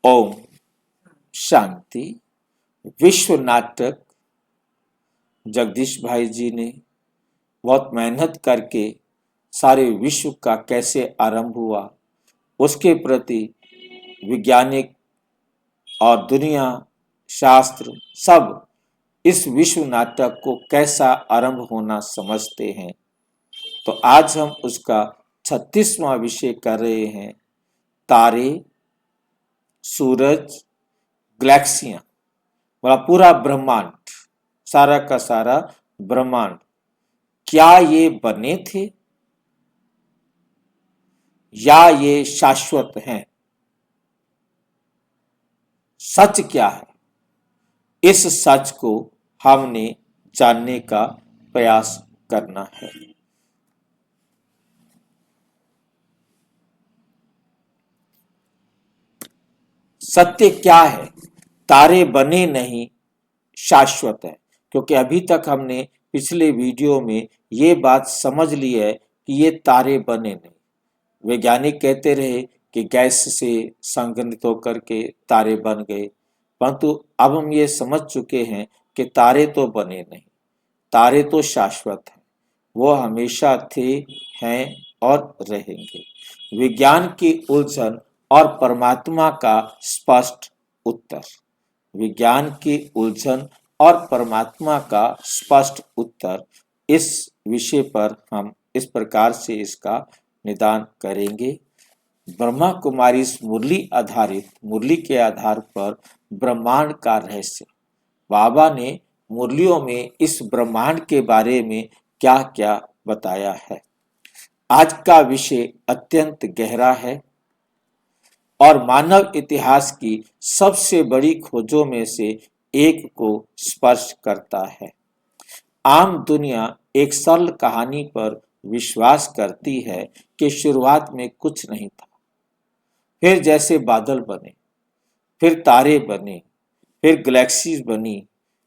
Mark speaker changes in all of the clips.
Speaker 1: ओम शांति। विश्व नाटक जगदीश भाई जी ने बहुत मेहनत करके सारे विश्व का कैसे आरंभ हुआ, उसके प्रति वैज्ञानिक और दुनिया, शास्त्र सब इस विश्व नाटक को कैसा आरंभ होना समझते हैं। तो आज हम उसका 36वां विषय कर रहे हैं। तारे, सूरज, गैलेक्सियां, पूरा ब्रह्मांड, सारा का सारा ब्रह्मांड, क्या ये बने थे या ये शाश्वत हैं? सच क्या है? इस सच को हमने जानने का प्रयास करना है। सत्य क्या है? तारे बने नहीं, शाश्वत है। क्योंकि अभी तक हमने पिछले वीडियो में ये बात समझ ली है कि ये तारे बने नहीं। वैज्ञानिक कहते रहे कि गैस से संघनित होकर के तारे बन गए, परंतु अब हम ये समझ चुके हैं कि तारे तो बने नहीं, तारे तो शाश्वत हैं, वो हमेशा थे, हैं और रहेंगे। विज्ञान की उलझन और परमात्मा का स्पष्ट उत्तर। विज्ञान की उलझन और परमात्मा का स्पष्ट उत्तर, इस विषय पर हम इस प्रकार से इसका निदान करेंगे। ब्रह्मा कुमारी मुरली आधारित मुरली के आधार पर ब्रह्मांड का रहस्य, बाबा ने मुरलियों में इस ब्रह्मांड के बारे में क्या क्या बताया है। आज का विषय अत्यंत गहरा है और मानव इतिहास की सबसे बड़ी खोजों में से एक को स्पर्श करता है। आम दुनिया एक सरल कहानी पर विश्वास करती है कि शुरुआत में कुछ नहीं था, फिर जैसे बादल बने, फिर तारे बने, फिर गैलेक्सीज बनी,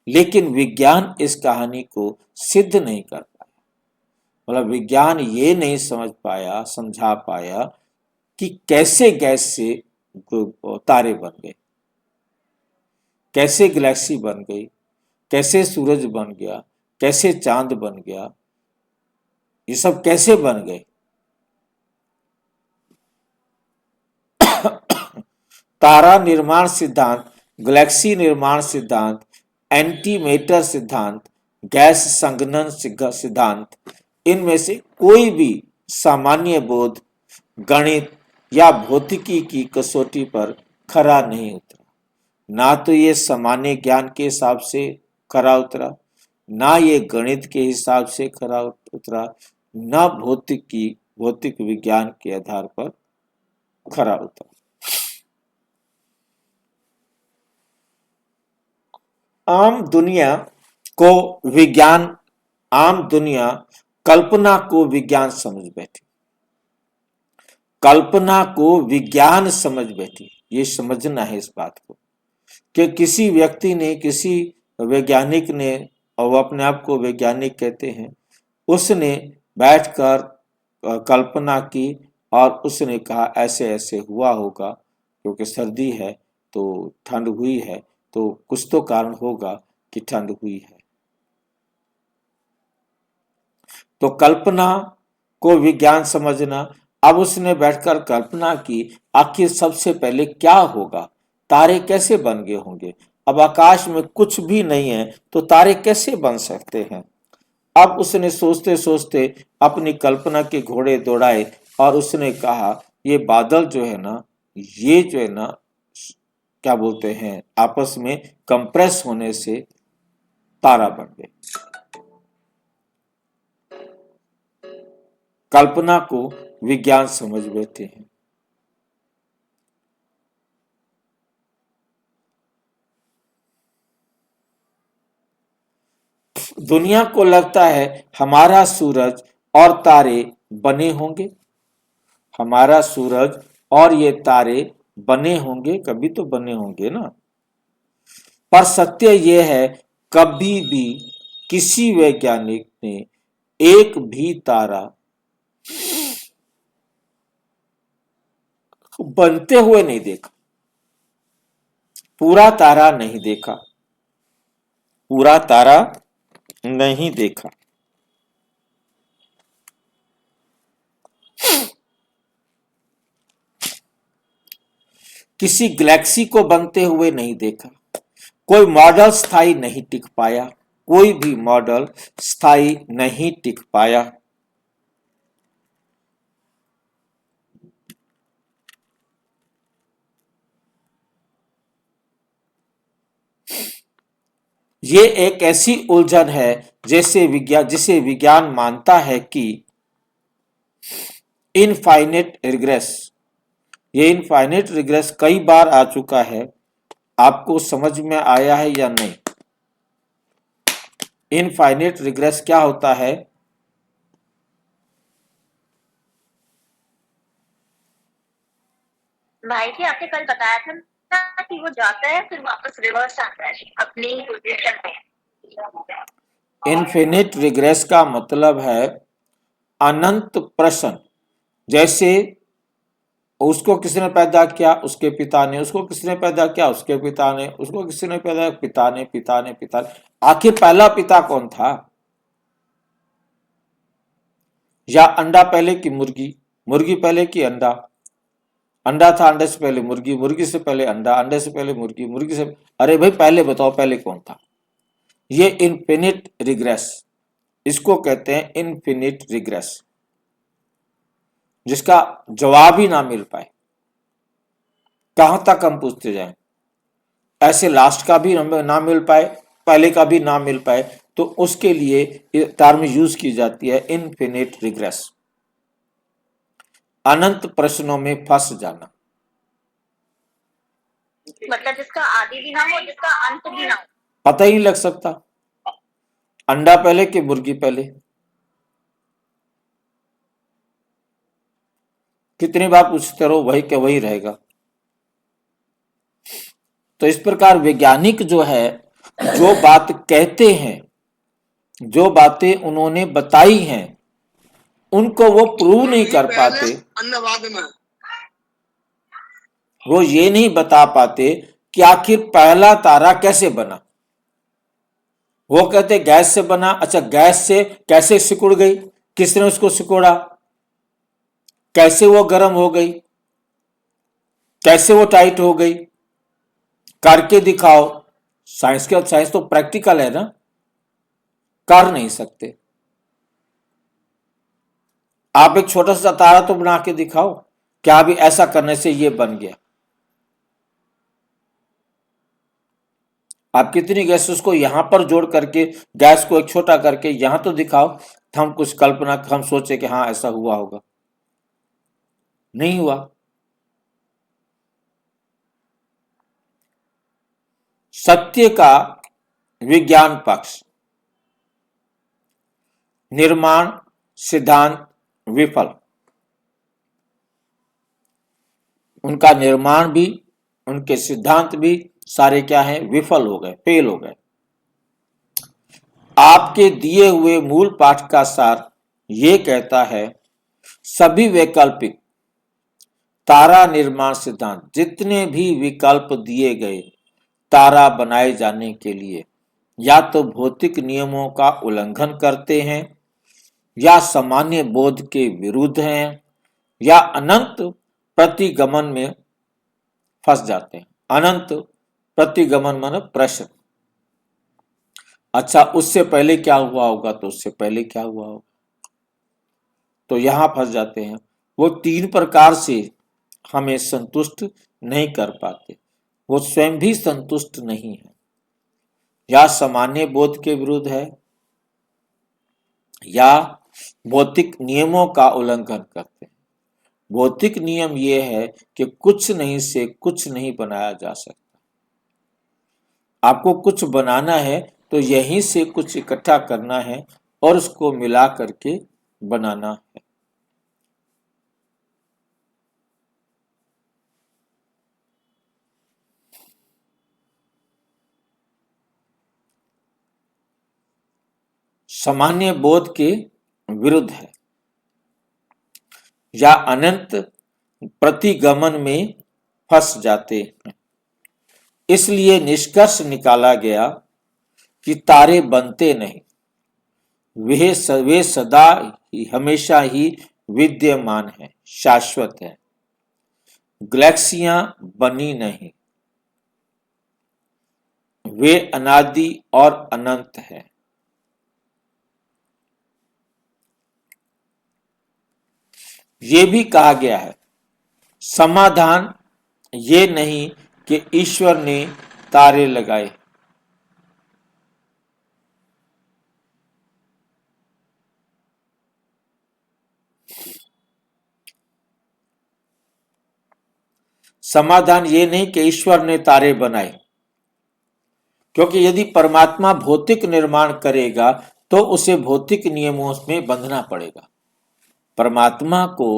Speaker 1: लेकिन विज्ञान इस कहानी को सिद्ध नहीं कर पाया। विज्ञान ये नहीं समझा पाया कि कैसे गैस से तारे बन गए, कैसे गैलेक्सी बन गई, कैसे सूरज बन गया, कैसे चांद बन गया, ये सब कैसे बन गए। तारा निर्माण सिद्धांत, गैलेक्सी निर्माण सिद्धांत, एंटी मैटर सिद्धांत, गैस संघनन सिद्धांत, इनमें से कोई भी सामान्य बोध, गणित या भौतिकी की कसौटी पर खरा नहीं उतरा। ना तो ये सामान्य ज्ञान के हिसाब से खरा उतरा, ना ये गणित के हिसाब से खरा उतरा, ना भौतिक विज्ञान के आधार पर खरा उतरा। आम दुनिया कल्पना को विज्ञान समझ बैठी, कल्पना को विज्ञान समझ बैठी। ये समझना है इस बात को कि किसी व्यक्ति ने, किसी वैज्ञानिक ने, और वो अपने आप को वैज्ञानिक कहते हैं, उसने बैठकर कल्पना की और उसने कहा ऐसे ऐसे हुआ होगा, क्योंकि सर्दी है तो ठंड हुई है, तो कुछ तो कारण होगा कि ठंड हुई है। तो कल्पना को विज्ञान समझना। अब उसने बैठकर कल्पना की, आखिर सबसे पहले क्या होगा, तारे कैसे बन गए होंगे। अब आकाश में कुछ भी नहीं है तो तारे कैसे बन सकते हैं। अब उसने सोचते सोचते अपनी कल्पना के घोड़े दौड़ाए और उसने कहा ये बादल जो है ना, ये जो है ना, क्या बोलते हैं, आपस में कंप्रेस होने से तारा बन गए। कल्पना को विज्ञान समझ बैठे हैं। दुनिया को लगता है हमारा सूरज और तारे बने होंगे, हमारा सूरज और ये तारे बने होंगे, कभी तो बने होंगे ना। पर सत्य यह है, कभी भी किसी वैज्ञानिक ने एक भी तारा बनते हुए नहीं देखा। पूरा तारा नहीं देखा, पूरा तारा नहीं देखा। किसी गैलेक्सी को बनते हुए नहीं देखा, कोई मॉडल स्थायी नहीं टिक पाया, कोई भी मॉडल स्थायी नहीं टिक पाया। ये एक ऐसी उलझन है जिसे विज्ञान मानता है कि इनफाइनेट रिग्रेस, ये इनफाइनेट रिग्रेस कई बार आ चुका है। आपको समझ में आया है या नहीं? इनफाइनेट रिग्रेस क्या होता है?
Speaker 2: भाई जी आपने कल बताया था ना कि वो जाता है फिर वापस रिवर्स आता है अपनी ही पोजीशन में।
Speaker 1: इनफिनिट रिग्रेस का मतलब है अनंत प्रश्न। जैसे उसको किसने पैदा किया? उसके पिता ने। उसको किसने पैदा किया? उसके पिता ने। उसको किसने पैदा किया? पिता ने, पिता ने, पिता ने। आखिर पहला पिता कौन था? या अंडा पहले की मुर्गी, मुर्गी पहले की अंडा? अंडा था, अंडे से पहले मुर्गी, मुर्गी से पहले अंडा, अंडे से पहले मुर्गी, मुर्गी से। अरे भाई पहले बताओ पहले कौन था? ये इनफिनिट रिग्रेस, इसको कहते हैं इनफिनिट रिग्रेस, जिसका जवाब ही ना मिल पाए। कहां तक हम पूछते जाएं? ऐसे लास्ट का भी ना मिल पाए, पहले का भी ना मिल पाए, तो उसके लिए टर्म यूज की जाती है इनफिनिट रिग्रेस, अनंत प्रश्नों में फंस जाना।
Speaker 2: मतलब जिसका आदि भी ना हो, जिसका अंत भी ना हो।
Speaker 1: पता ही नहीं लग सकता, अंडा पहले कि मुर्गी पहले। कितनी बार पूछते रहो वही के वही रहेगा। तो इस प्रकार वैज्ञानिक जो है, जो बात कहते हैं, जो बातें उन्होंने बताई हैं, उनको वो प्रूव नहीं कर पाते। वो ये नहीं बता पाते कि आखिर पहला तारा कैसे बना। वो कहते गैस से बना। अच्छा, गैस से कैसे सिकुड़ गई? किसने उसको सिकोड़ा? कैसे वो गर्म हो गई? कैसे वो टाइट हो गई? करके दिखाओ। साइंस तो प्रैक्टिकल है ना, कर नहीं सकते। आप एक छोटा सा तारा तो बना के दिखाओ, क्या अभी ऐसा करने से ये बन गया। आप कितनी गैस उसको यहां पर जोड़ करके, गैस को एक छोटा करके यहां तो दिखाओ, हम कुछ कल्पना, हम सोचे कि हाँ ऐसा हुआ होगा। नहीं हुआ। सत्य का विज्ञान पक्ष, निर्माण सिद्धांत विफल। उनका निर्माण भी, उनके सिद्धांत भी सारे क्या हैं? विफल हो गए, फेल हो गए। आपके दिए हुए मूल पाठ का सार ये कहता है, सभी वैकल्पिक तारा निर्माण सिद्धांत, जितने भी विकल्प दिए गए तारा बनाए जाने के लिए, या तो भौतिक नियमों का उल्लंघन करते हैं, या सामान्य बोध के विरुद्ध हैं, या अनंत प्रतिगमन में फंस जाते हैं। अनंत प्रतिगमन माने प्रश्न। अच्छा, उससे पहले क्या हुआ होगा, तो उससे पहले क्या हुआ होगा, तो यहां फंस जाते हैं। वो तीन प्रकार से हमें संतुष्ट नहीं कर पाते। वो स्वयं भी संतुष्ट नहीं है, या सामान्य बोध के विरुद्ध है, या भौतिक नियमों का उल्लंघन करते हैं। भौतिक नियम यह है कि कुछ नहीं से कुछ नहीं बनाया जा सकता। आपको कुछ बनाना है तो यहीं से कुछ इकट्ठा करना है और उसको मिला करके बनाना है। सामान्य बोध के विरुद्ध है, या अनंत प्रतिगमन में फंस जाते हैं। इसलिए निष्कर्ष निकाला गया कि तारे बनते नहीं, वे सदा हमेशा ही विद्यमान हैं, शाश्वत हैं। गैलेक्सियां बनी नहीं, वे अनादि और अनंत हैं। ये भी कहा गया है, समाधान ये नहीं कि ईश्वर ने तारे लगाए, समाधान ये नहीं कि ईश्वर ने तारे बनाए, क्योंकि यदि परमात्मा भौतिक निर्माण करेगा तो उसे भौतिक नियमों में बंधना पड़ेगा। परमात्मा को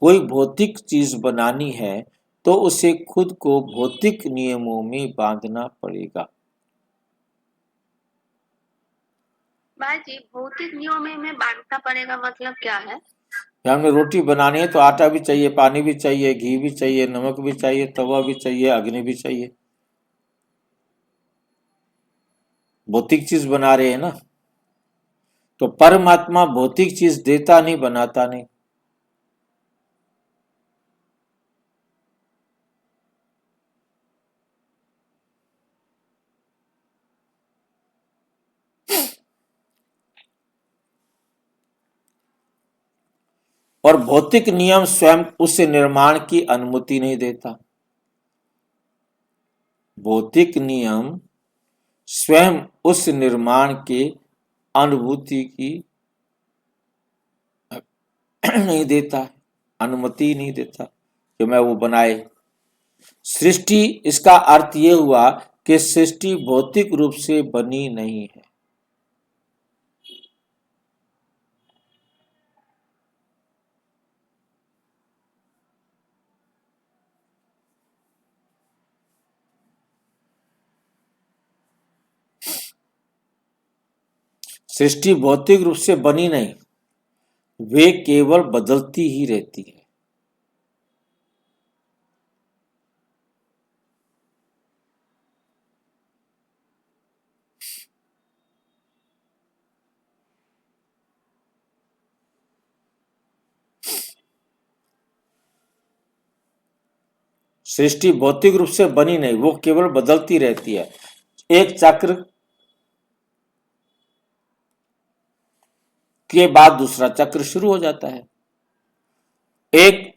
Speaker 1: कोई भौतिक चीज बनानी है तो उसे खुद को भौतिक नियमों में बांधना पड़ेगा।
Speaker 2: महाराज जी, भौतिक नियमों में बांधना पड़ेगा मतलब क्या है?
Speaker 1: हमें रोटी बनानी है तो आटा भी चाहिए, पानी भी चाहिए, घी भी चाहिए, नमक भी चाहिए, तवा भी चाहिए, अग्नि भी चाहिए। भौतिक चीज बना रहे हैं ना, तो परमात्मा भौतिक चीज देता नहीं, बनाता नहीं। और भौतिक नियम स्वयं उस निर्माण की अनुमति नहीं देता। भौतिक नियम स्वयं उस निर्माण के अनुभूति की नहीं देता, अनुमति नहीं देता कि मैं वो बनाए। सृष्टि, इसका अर्थ ये हुआ कि सृष्टि भौतिक रूप से बनी नहीं है। सृष्टि भौतिक रूप से बनी नहीं, वे केवल बदलती ही रहती है। सृष्टि भौतिक रूप से बनी नहीं, वो केवल बदलती रहती है। एक चक्र के बाद दूसरा चक्र शुरू हो जाता है, एक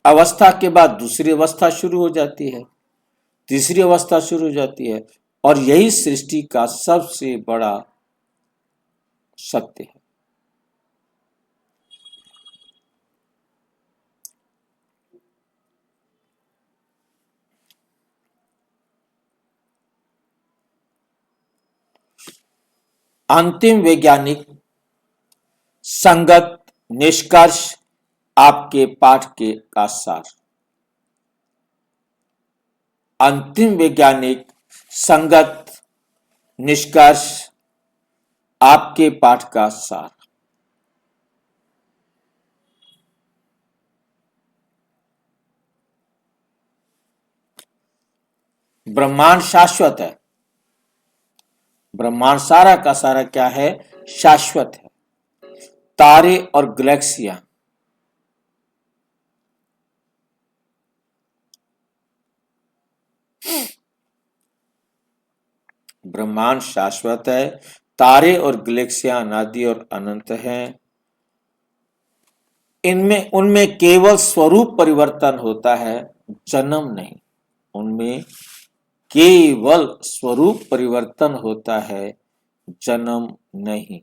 Speaker 1: अवस्था के बाद दूसरी अवस्था शुरू हो जाती है, तीसरी अवस्था शुरू हो जाती है, और यही सृष्टि का सबसे बड़ा सत्य है। अंतिम वैज्ञानिक संगत निष्कर्ष आपके पाठ के का सार। अंतिम वैज्ञानिक संगत निष्कर्ष आपके पाठ का सार। ब्रह्मांड शाश्वत है। ब्रह्मांड सारा का सारा क्या है? शाश्वत है। तारे और गैलेक्सियां ब्रह्मांड शाश्वत है, तारे और गैलेक्सियां अनादि और अनंत हैं। इनमें उनमें केवल स्वरूप परिवर्तन होता है, जन्म नहीं। उनमें केवल स्वरूप परिवर्तन होता है, जन्म नहीं।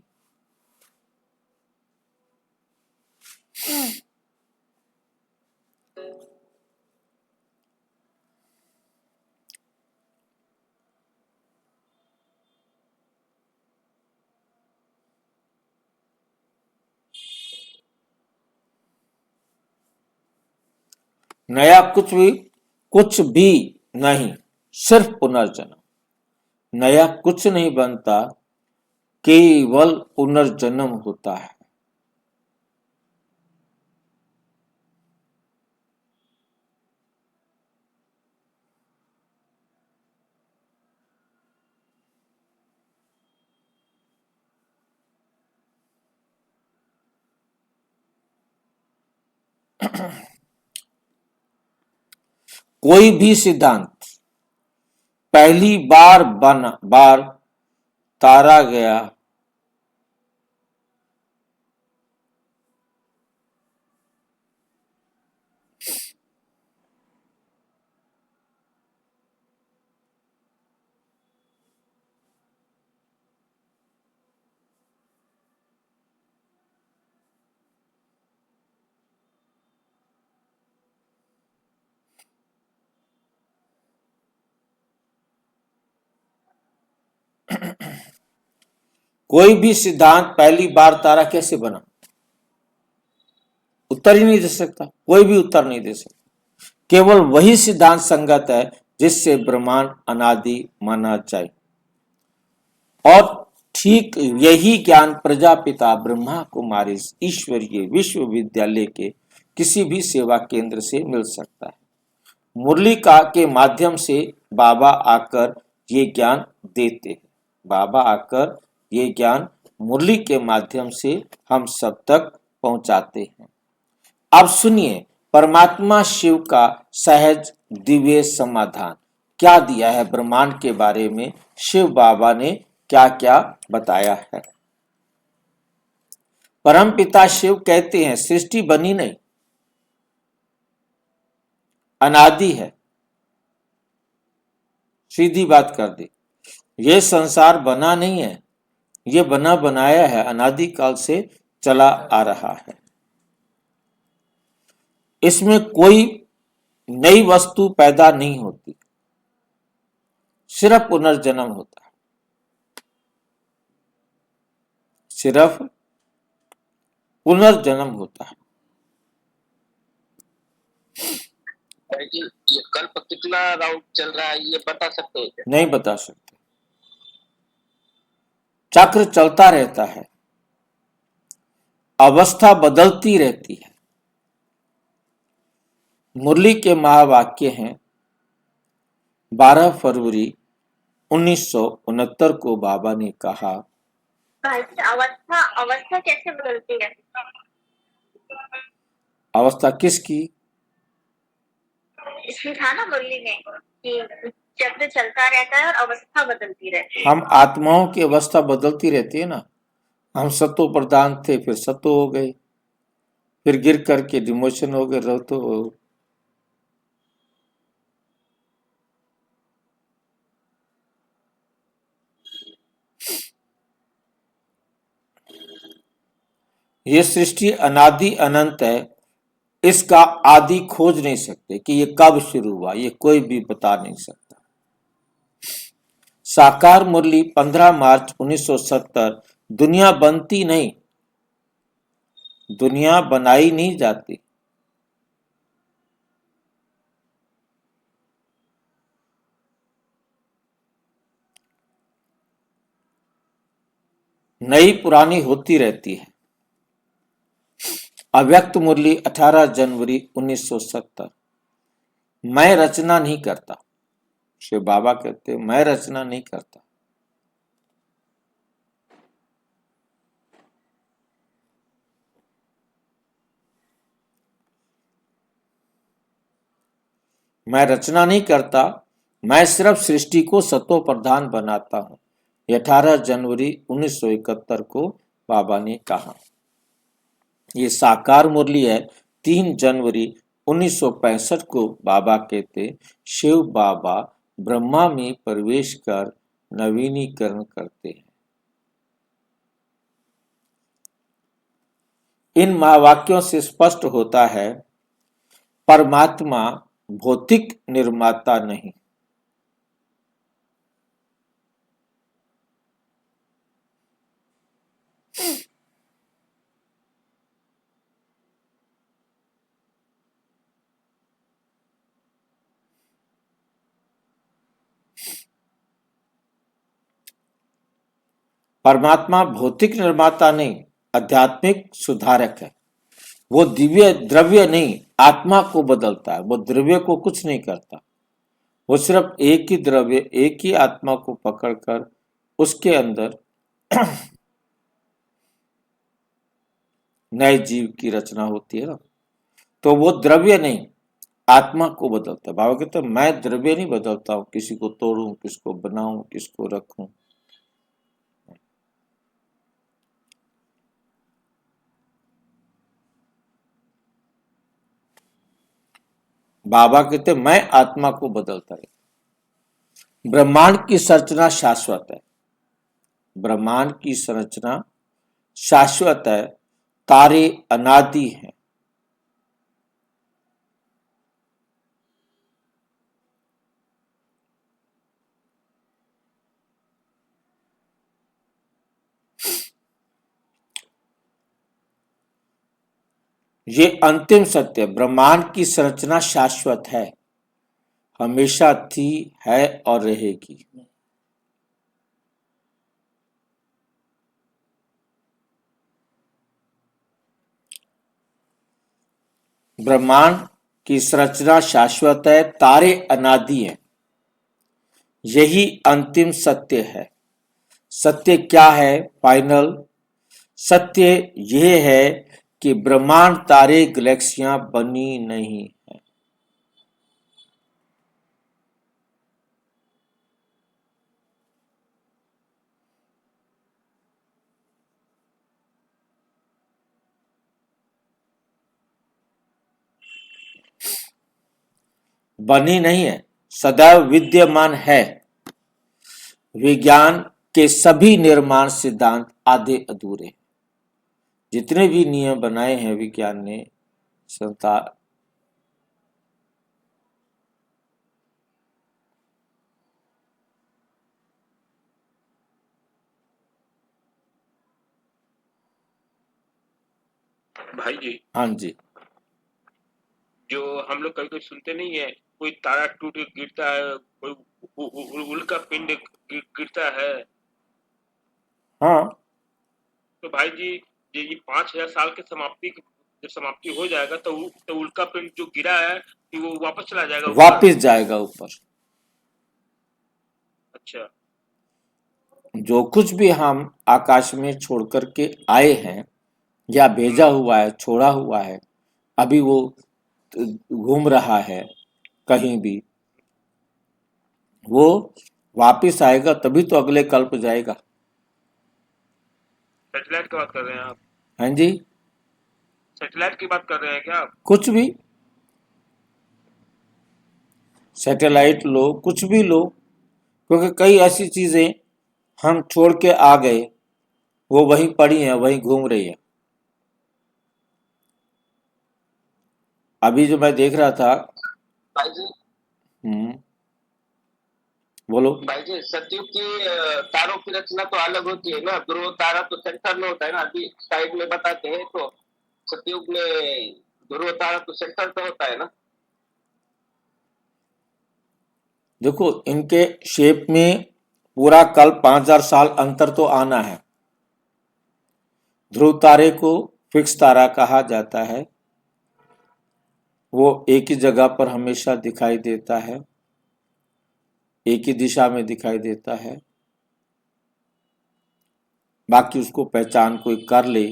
Speaker 1: नया कुछ भी नहीं, सिर्फ पुनर्जन्म। नया कुछ नहीं बनता, केवल पुनर्जन्म होता है। कोई भी सिद्धांत पहली बार तारा गया कोई भी सिद्धांत पहली बार तारा कैसे बना? उत्तर ही नहीं दे सकता, कोई भी उत्तर नहीं दे सकता। केवल वही सिद्धांत संगत है जिससे ब्रह्मांड अनादि माना जाए। और ठीक यही ज्ञान प्रजापिता ब्रह्मा कुमारी ईश्वरीय विश्वविद्यालय के किसी भी सेवा केंद्र से मिल सकता है। मुरली का के माध्यम से बाबा आकर ये ज्ञान देते हैं। बाबा आकर ये ज्ञान मुरली के माध्यम से हम सब तक पहुंचाते हैं। अब सुनिए परमात्मा शिव का सहज दिव्य समाधान क्या दिया है। ब्रह्मांड के बारे में शिव बाबा ने क्या क्या बताया है। परमपिता शिव कहते हैं सृष्टि बनी नहीं, अनादि है। सीधी बात कर दी, ये संसार बना नहीं है, ये बना बनाया है, अनादि काल से चला आ रहा है। इसमें कोई नई वस्तु पैदा नहीं होती, सिर्फ पुनर्जन्म होता है, सिर्फ पुनर्जन्म होता है।
Speaker 3: ये कल्प कितना राउंड चल रहा है ये बता सकते हैं क्या?
Speaker 1: नहीं बता सकते। चक्र चलता रहता है, अवस्था बदलती रहती है। मुरली के महावाक्य हैं 12 फरवरी 1969 को बाबा ने कहा,
Speaker 2: अवस्था अवस्था कैसे बदलती है?
Speaker 1: अवस्था किसकी?
Speaker 2: इसमें था ना मुरली में कि चक्र चलता रहता है और अवस्था बदलती रहती है।
Speaker 1: हम आत्माओं की अवस्था बदलती रहती है ना। हम सत्व प्रधान थे, फिर सत्व हो गए, फिर गिर करके डिमोशन हो गए, रहो तो हो। ये सृष्टि अनादि अनंत है, इसका आदि खोज नहीं सकते कि ये कब शुरू हुआ, ये कोई भी बता नहीं सकता। साकार मुरली 15 मार्च 1970। दुनिया बनती नहीं, दुनिया बनाई नहीं जाती। नई पुरानी होती रहती है। अव्यक्त मुरली 18 जनवरी 1970। मैं रचना नहीं करता। शिव बाबा कहते मैं रचना नहीं करता। मैं रचना नहीं करता, मैं सिर्फ सृष्टि को सत्व प्रधान बनाता हूं। 18 जनवरी 1971 को बाबा ने कहा। ये साकार मुरली है 3 जनवरी 1965 को बाबा कहते शिव बाबा ब्रह्मा में प्रवेश कर नवीनीकरण करते हैं। इन महावाक्यों से स्पष्ट होता है परमात्मा भौतिक निर्माता नहीं, परमात्मा भौतिक निर्माता नहीं, आध्यात्मिक सुधारक है। वो दिव्य द्रव्य नहीं, आत्मा को बदलता है। वो द्रव्य को कुछ नहीं करता। वो सिर्फ एक ही द्रव्य, एक ही आत्मा को पकड़कर उसके अंदर नए जीव की रचना होती है ना। तो वो द्रव्य नहीं, आत्मा को बदलता है। बाबा कहते हैं मैं द्रव्य नहीं बदलता हूँ, किसी को तोड़ूं, किसको बनाऊं, किसको रखूं। बाबा कहते हैं मैं आत्मा को बदलता है। ब्रह्मांड की संरचना शाश्वत है, ब्रह्मांड की संरचना शाश्वत है, तारे अनादि हैं। ये अंतिम सत्य, ब्रह्मांड की संरचना शाश्वत है, हमेशा थी, है और रहेगी। ब्रह्मांड की संरचना शाश्वत है, तारे अनादि हैं। यही अंतिम सत्य है। सत्य क्या है? फाइनल सत्य यह है कि ब्रह्मांड, तारे, गैलेक्सियां बनी नहीं है। बनी नहीं है, सदैव विद्यमान है। विज्ञान के सभी निर्माण सिद्धांत आधे अधूरे, जितने भी नियम बनाए हैं विज्ञान ने संसार,
Speaker 4: भाई जी,
Speaker 1: हाँ जी,
Speaker 4: जो हम लोग कभी कभी सुनते नहीं है, कोई तारा टूट के गिरता है, कोई उल्का पिंड गिरता है।
Speaker 1: हाँ,
Speaker 4: तो भाई जी, ये 5,000 साल के जब समाप्ति हो जाएगा तो उल्का पिंड जो गिरा है कि वो वापस चला जाएगा ऊपर।
Speaker 1: वापिस जाएगा ऊपर।
Speaker 4: अच्छा,
Speaker 1: जो कुछ भी हम आकाश में छोड़ करके आए हैं या भेजा हुआ है, छोड़ा हुआ है, अभी वो घूम रहा है कहीं भी, वो वापिस आएगा तभी तो अगले कल्प जाएगा।
Speaker 4: सैटेलाइट की बात कर रहे हैं आप?
Speaker 1: हाँ जी,
Speaker 4: सैटेलाइट की बात कर रहे हैं क्या आप?
Speaker 1: कुछ भी, सैटेलाइट लो, कुछ भी लो, क्योंकि कई ऐसी चीजें हम छोड़ के आ गए, वो वहीं पड़ी हैं, वहीं घूम रही है। अभी जो मैं देख रहा था,
Speaker 3: भाई जी,
Speaker 1: बोलो।
Speaker 3: भाई जी, सतयुग की तारों की रचना तो अलग होती है ना। ध्रुव तारा तो सेंटर में होता है ना, अभी साइड में बताते हैं। तो सतयुग में ध्रुव तारा तो सेंटर पे होता है ना।
Speaker 1: देखो इनके शेप में पूरा कल 5,000 साल अंतर तो आना है। ध्रुव तारे को फिक्स तारा कहा जाता है, वो एक ही जगह पर हमेशा दिखाई देता है, एक ही दिशा में दिखाई देता है। बाकी उसको पहचान कोई कर ले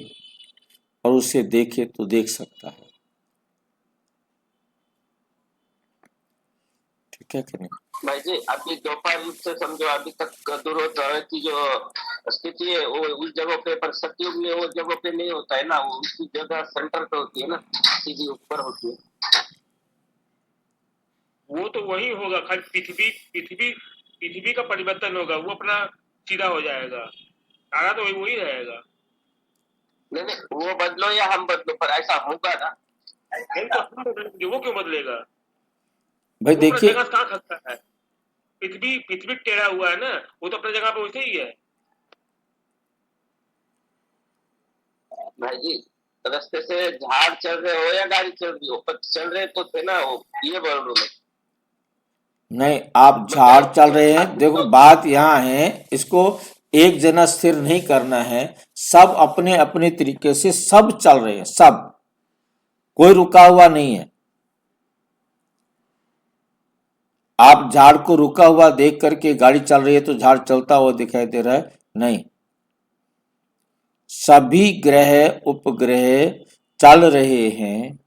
Speaker 1: और उसे देखे तो देख सकता है। ठीक है कि नहीं?
Speaker 3: भाई जी, अभी दोपहर युग से समझो अभी तक ध्रुव तारा की जो स्थिति है वो उस जगह पे, पर सतयुग में वो जगह पे नहीं होता है ना। वो उसकी जगह सेंटर पे होती है ना, सीधी ऊपर होती है।
Speaker 4: वो तो वही होगा, खाली पृथ्वी का परिवर्तन होगा, वो अपना सीधा हो जाएगा। तारा तो वही रहेगा।
Speaker 3: नहीं नहीं, वो बदलो या हम बदलो, पर ऐसा होगा ना।
Speaker 4: नहीं तो हम बदलेंगे, वो क्यों बदलेगा?
Speaker 1: भाई
Speaker 4: वो अपना
Speaker 1: देखिए,
Speaker 4: जगह कहाँ खसता है? पृथ्वी टेढ़ा हुआ है ना, वो तो अपनी जगह पे वैसे ही है।
Speaker 3: भाई जी, रास्ते से झाड़ चल रहे हो या गाड़ी चल रही हो, पर चल रहे तो थे ना। वो ये बोल रहा हूं मैं।
Speaker 1: नहीं आप झाड़ चल रहे हैं। देखो बात यहाँ है, इसको एक जना स्थिर नहीं करना है, सब अपने अपने तरीके से सब चल रहे हैं, सब, कोई रुका हुआ नहीं है। आप झाड़ को रुका हुआ देख करके गाड़ी चल रही है तो झाड़ चलता हुआ दिखाई दे रहा है, नहीं। सभी ग्रह उपग्रह चल रहे हैं,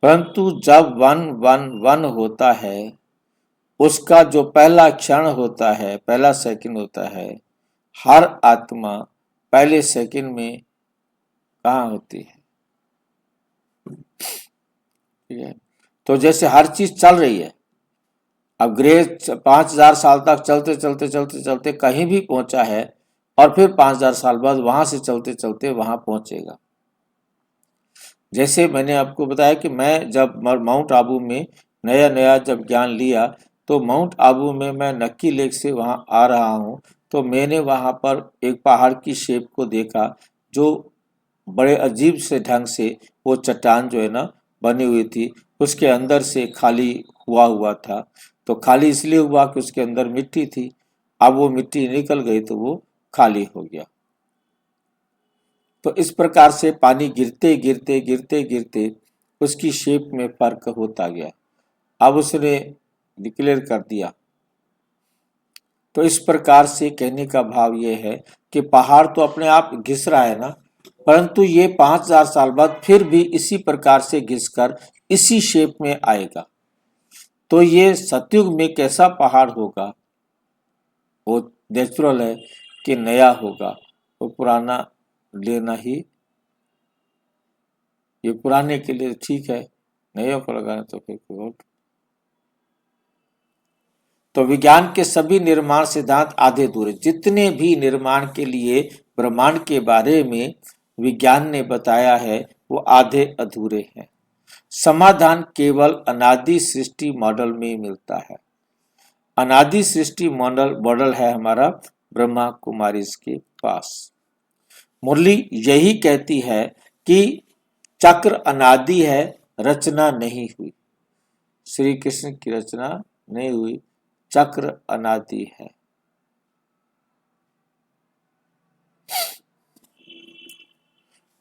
Speaker 1: परंतु जब 111 होता है, उसका जो पहला क्षण होता है, पहला सेकंड होता है, हर आत्मा पहले सेकंड में कहाँ होती है? ठीक है, तो जैसे हर चीज चल रही है, अब ग्रेस 5000 साल तक चलते चलते चलते चलते कहीं भी पहुंचा है और फिर 5000 साल बाद वहां से चलते चलते वहां पहुंचेगा। जैसे मैंने आपको बताया कि मैं जब माउंट आबू में नया नया जब ज्ञान लिया, तो माउंट आबू में मैं नक्की लेक से वहां आ रहा हूं, तो मैंने वहां पर एक पहाड़ की शेप को देखा, जो बड़े अजीब से ढंग से वो चट्टान जो है ना बनी हुई थी, उसके अंदर से खाली हुआ था। तो खाली इसलिए हुआ कि उसके अंदर मिट्टी थी, अब वो मिट्टी निकल गई तो वो खाली हो गया। तो इस प्रकार से पानी गिरते गिरते गिरते गिरते उसकी शेप में फर्क होता गया। अब उसने डिक्लेयर कर दिया। तो इस प्रकार से कहने का भाव ये है कि पहाड़ तो अपने आप घिस रहा है ना, परंतु ये 5000 साल बाद फिर भी इसी प्रकार से घिसकर इसी शेप में आएगा। तो ये सतयुग में कैसा पहाड़ होगा? वो नेचुरल है कि नया होगा, वो पुराना लेना ही, ये पुराने के लिए ठीक है, नए को लगाना तो फिर कोई और। तो विज्ञान के सभी निर्माण सिद्धांत आधे अधूरे, जितने भी निर्माण के लिए ब्रह्मांड के बारे में विज्ञान ने बताया है वो आधे अधूरे हैं। समाधान केवल अनादि सृष्टि मॉडल में मिलता है। अनादि सृष्टि मॉडल है हमारा ब्रह्मा कुमारी के पास। मुरली यही कहती है कि चक्र अनादि है, रचना नहीं हुई। श्री कृष्ण की रचना नहीं हुई, चक्र अनादि है।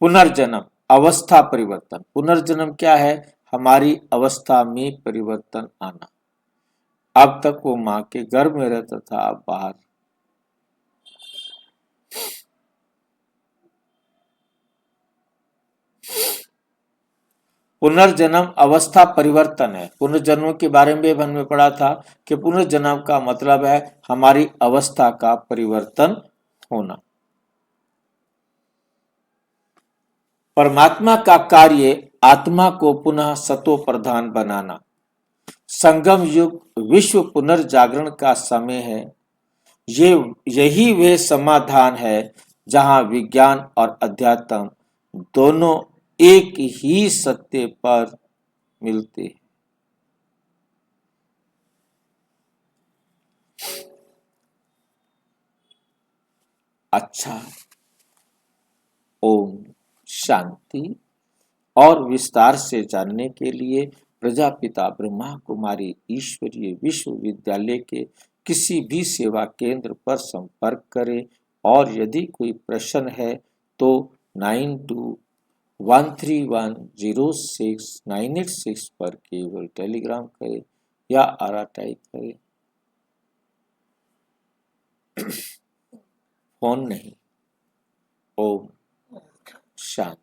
Speaker 1: पुनर्जन्म, अवस्था परिवर्तन। पुनर्जन्म क्या है? हमारी अवस्था में परिवर्तन आना। अब तक वो मां के गर्भ में रहता था, अब बाहर। पुनर्जन्म अवस्था परिवर्तन है। पुनर्जन्म के बारे में हमने पढ़ा था कि पुनर्जन्म का मतलब है हमारी अवस्था का परिवर्तन होना। परमात्मा का कार्य आत्मा को पुनः सतो प्रधान बनाना। संगम युग विश्व पुनर्जागरण का समय है। यही वे समाधान है जहां विज्ञान और अध्यात्म दोनों एक ही सत्य पर मिलते हैं। अच्छा, ओम शांति। और विस्तार से जानने के लिए प्रजापिता ब्रह्मा कुमारी ईश्वरीय विश्वविद्यालय के किसी भी सेवा केंद्र पर संपर्क करें, और यदि कोई प्रश्न है तो 9213106986 पर केवल टेलीग्राम करें या आरा टाइप करें, फोन नहीं। ओम शांति।